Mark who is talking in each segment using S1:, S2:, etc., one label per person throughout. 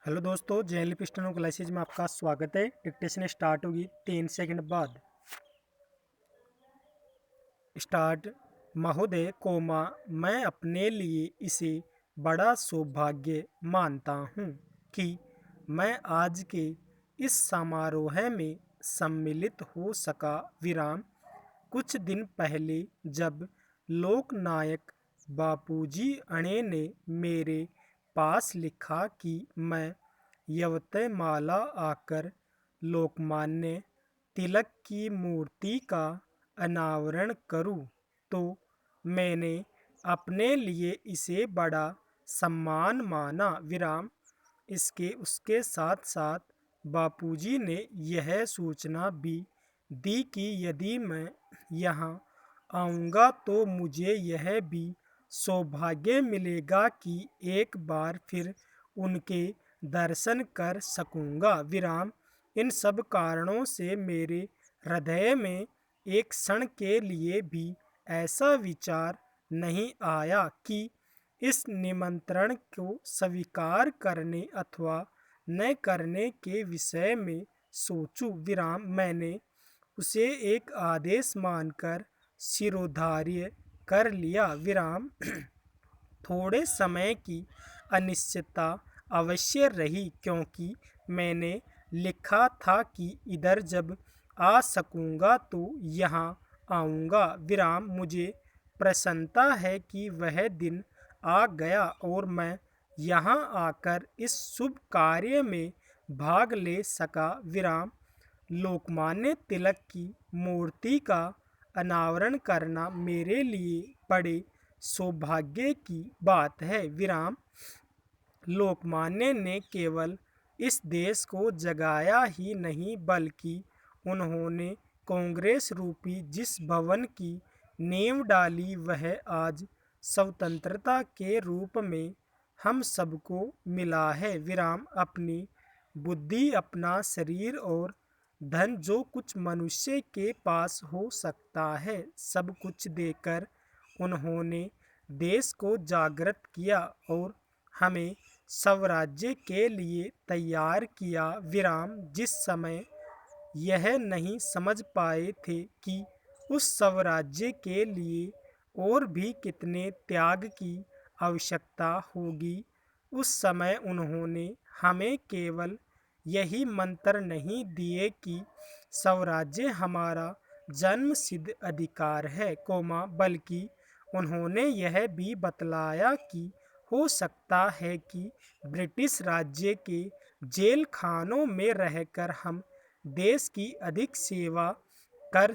S1: Hello दोस्तों, JNL piston classes में आपका स्वागत है। डिक्टेशन स्टार्ट होगी 3 सेकंड बाद। स्टार्ट। महोदय कोमा, मैं अपने लिए इसे बड़ा सौभाग्य मानता हूँ कि मैं आज के इस समारोह में सम्मिलित हो सका। विराम। कुछ दिन पहले जब लोकनायक बापूजी अणे ने मेरे पास लिखा कि मैं यवतमाला आकर लोकमान्य तिलक की मूर्ति का अनावरण करूं, तो मैंने अपने लिए इसे बड़ा सम्मान माना। विराम। इसके उसके साथ साथ बापूजी ने यह सूचना भी दी कि यदि मैं यहाँ आऊँगा तो मुझे यह भी सौभाग्य मिलेगा कि एक बार फिर उनके दर्शन कर सकूँगा। विराम। इन सब कारणों से मेरे हृदय में एक क्षण के लिए भी ऐसा विचार नहीं आया कि इस निमंत्रण को स्वीकार करने अथवा न करने के विषय में सोचूं। विराम। मैंने उसे एक आदेश मानकर शिरोधार्य कर लिया। विराम। थोड़े समय की अनिश्चितता अवश्य रही, क्योंकि मैंने लिखा था कि इधर जब आ सकूँगा तो यहाँ आऊँगा। विराम। मुझे प्रसन्नता है कि वह दिन आ गया और मैं यहाँ आकर इस शुभ कार्य में भाग ले सका। विराम। लोकमान्य तिलक की मूर्ति का अनावरण करना मेरे लिए बड़े सौभाग्य की बात है। विराम। लोकमान्य ने केवल इस देश को जगाया ही नहीं, बल्कि उन्होंने कांग्रेस रूपी जिस भवन की नींव डाली वह आज स्वतंत्रता के रूप में हम सबको मिला है। विराम। अपनी बुद्धि, अपना शरीर और धन, जो कुछ मनुष्य के पास हो सकता है, सब कुछ देकर उन्होंने देश को जागृत किया और हमें स्वराज्य के लिए तैयार किया। विराम। जिस समय यह नहीं समझ पाए थे कि उस स्वराज्य के लिए और भी कितने त्याग की आवश्यकता होगी, उस समय उन्होंने हमें केवल यही मंत्र नहीं दिए कि स्वराज्य हमारा जन्मसिद्ध अधिकार है, बल्कि उन्होंने यह भी बतलाया कि हो सकता है कि ब्रिटिश राज्य के जेल खानों में रहकर हम देश की अधिक सेवा कर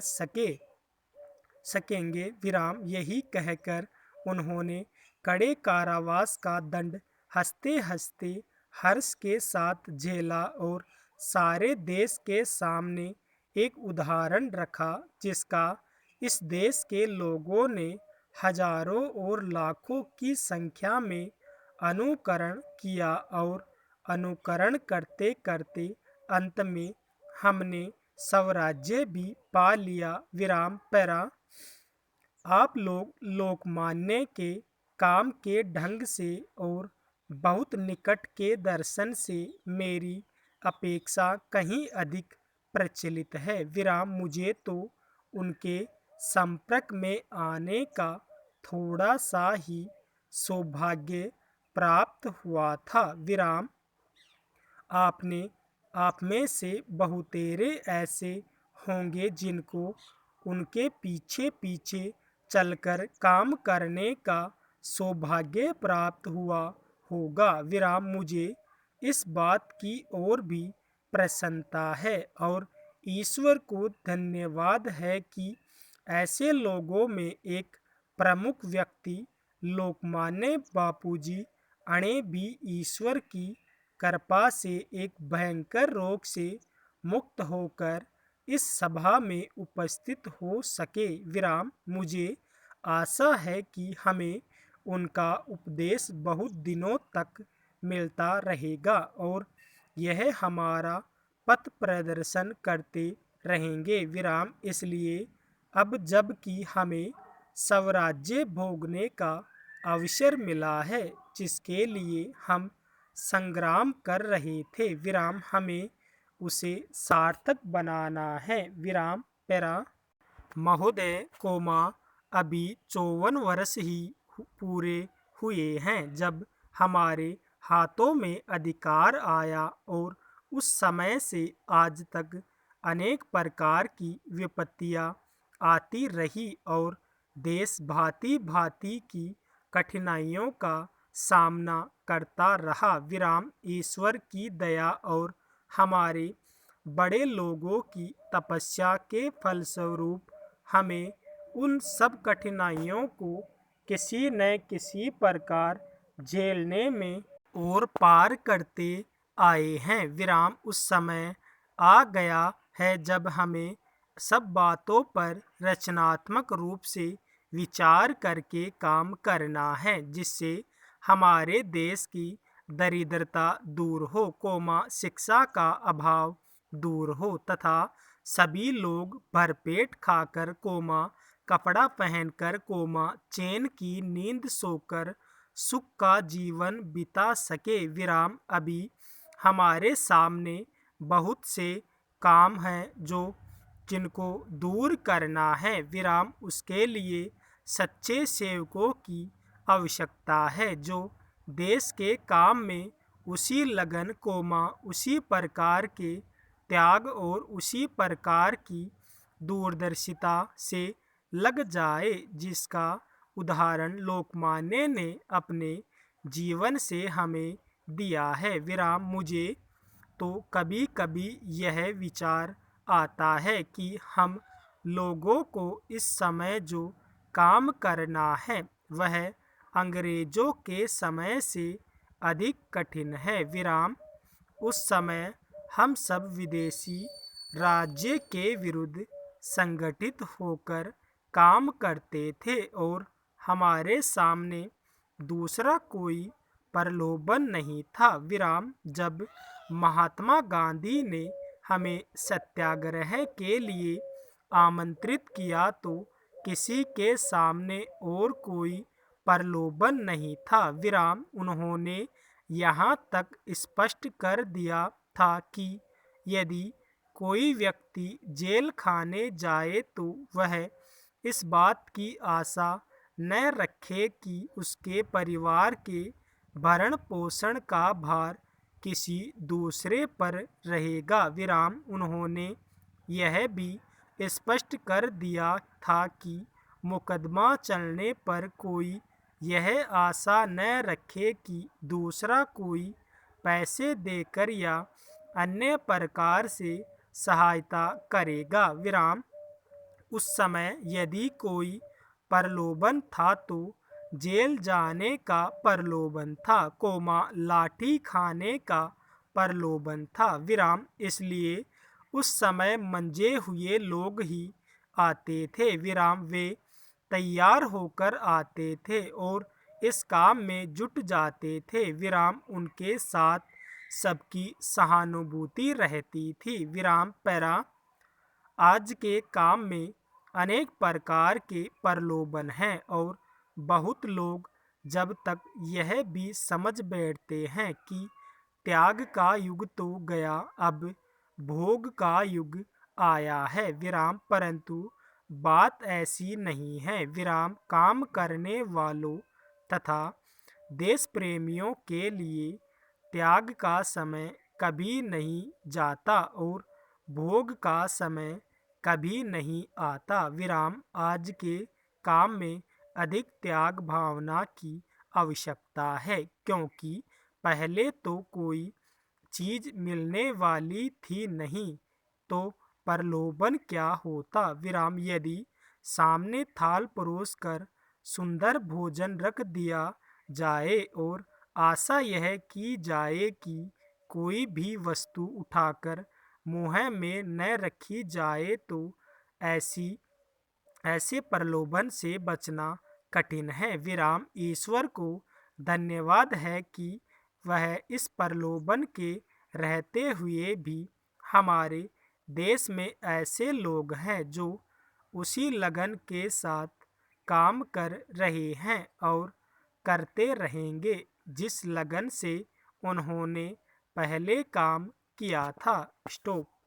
S1: सकेंगे। विराम। यही कहकर उन्होंने कड़े कारावास का दंड हंसते हंसते हर्ष के साथ झेला और सारे देश के सामने एक उदाहरण रखा, जिसका इस देश के लोगों ने हजारों और लाखों की संख्या में अनुकरण किया और अनुकरण करते करते अंत में हमने स्वराज्य भी पा लिया। विराम। पैरा। आप लोग लोकमान्य के काम के ढंग से और बहुत निकट के दर्शन से मेरी अपेक्षा कहीं अधिक प्रचलित है। विराम। मुझे तो उनके संपर्क में आने का थोड़ा सा ही सौभाग्य प्राप्त हुआ था। विराम। आपने आप में से बहुतेरे ऐसे होंगे जिनको उनके पीछे पीछे चलकर काम करने का सौभाग्य प्राप्त हुआ होगा। विराम। मुझे इस बात की और भी प्रसन्नता है और ईश्वर को धन्यवाद है कि ऐसे लोगों में एक प्रमुख व्यक्ति लोकमान्य बापूजी अणे भी ईश्वर की कृपा से एक भयंकर रोग से मुक्त होकर इस सभा में उपस्थित हो सके। विराम। मुझे आशा है कि हमें उनका उपदेश बहुत दिनों तक मिलता रहेगा और यह हमारा पथ प्रदर्शन करते रहेंगे। विराम। इसलिए अब जब कि हमें स्वराज्य भोगने का अवसर मिला है, जिसके लिए हम संग्राम कर रहे थे। विराम हमें उसे सार्थक बनाना है। विराम पैरा महोदय कोमा अभी 54 वर्ष ही पूरे हुए हैं जब हमारे हाथों में अधिकार आया और उस समय से आज तक अनेक प्रकार की विपत्तियां आती रही और देश भांति भांति की कठिनाइयों का सामना करता रहा। विराम ईश्वर की दया और हमारे बड़े लोगों की तपस्या के फलस्वरूप हमें उन सब कठिनाइयों को किसी न किसी प्रकार झेलने में और पार करते आए हैं। विराम उस समय आ गया है जब हमें सब बातों पर रचनात्मक रूप से विचार करके काम करना है जिससे हमारे देश की दरिद्रता दूर हो, शिक्षा का अभाव दूर हो तथा सभी लोग भरपेट खाकर, कपड़ा पहनकर, चैन की नींद सोकर सुख का जीवन बिता सके। विराम अभी हमारे सामने बहुत से काम हैं जिनको दूर करना है। विराम उसके लिए सच्चे सेवकों की आवश्यकता है जो देश के काम में उसी लगन, उसी प्रकार के त्याग और उसी प्रकार की दूरदर्शिता से लग जाए जिसका उदाहरण लोकमान्य ने अपने जीवन से हमें दिया है। विराम मुझे तो कभी कभी यह विचार आता है कि हम लोगों को इस समय जो काम करना है वह अंग्रेजों के समय से अधिक कठिन है। विराम उस समय हम सब विदेशी राज्य के विरुद्ध संगठित होकर काम करते थे और हमारे सामने दूसरा कोई प्रलोभन नहीं था। विराम जब महात्मा गांधी ने हमें सत्याग्रह के लिए आमंत्रित किया तो किसी के सामने और कोई प्रलोभन नहीं था। विराम उन्होंने यहाँ तक स्पष्ट कर दिया था कि यदि कोई व्यक्ति जेल खाने जाए तो वह इस बात की आशा न रखे कि उसके परिवार के भरण पोषण का भार किसी दूसरे पर रहेगा। विराम उन्होंने यह भी स्पष्ट कर दिया था कि मुकदमा चलने पर कोई यह आशा न रखे कि दूसरा कोई पैसे देकर या अन्य प्रकार से सहायता करेगा। विराम उस समय यदि कोई प्रलोभन था तो जेल जाने का प्रलोभन था, लाठी खाने का प्रलोभन था। विराम इसलिए उस समय मंजे हुए लोग ही आते थे। विराम वे तैयार होकर आते थे और इस काम में जुट जाते थे। विराम उनके साथ सबकी सहानुभूति रहती थी। विराम पैरा आज के काम में अनेक प्रकार के प्रलोभन हैं और बहुत लोग जब तक यह भी समझ बैठते हैं कि त्याग का युग तो गया, अब भोग का युग आया है। विराम परंतु बात ऐसी नहीं है। विराम काम करने वालों तथा देश प्रेमियों के लिए त्याग का समय कभी नहीं जाता और भोग का समय कभी नहीं आता। विराम आज के काम में अधिक त्याग भावना की आवश्यकता है क्योंकि पहले तो कोई चीज मिलने वाली थी नहीं तो प्रलोभन क्या होता। विराम यदि सामने थाल परोस कर सुंदर भोजन रख दिया जाए और आशा यह की जाए कि कोई भी वस्तु उठाकर मुंह में न रखी जाए तो ऐसे प्रलोभन से बचना कठिन है। विराम ईश्वर को धन्यवाद है कि वह इस प्रलोभन के रहते हुए भी हमारे देश में ऐसे लोग हैं जो उसी लगन के साथ काम कर रहे हैं और करते रहेंगे जिस लगन से उन्होंने पहले काम किया था। स्टॉप।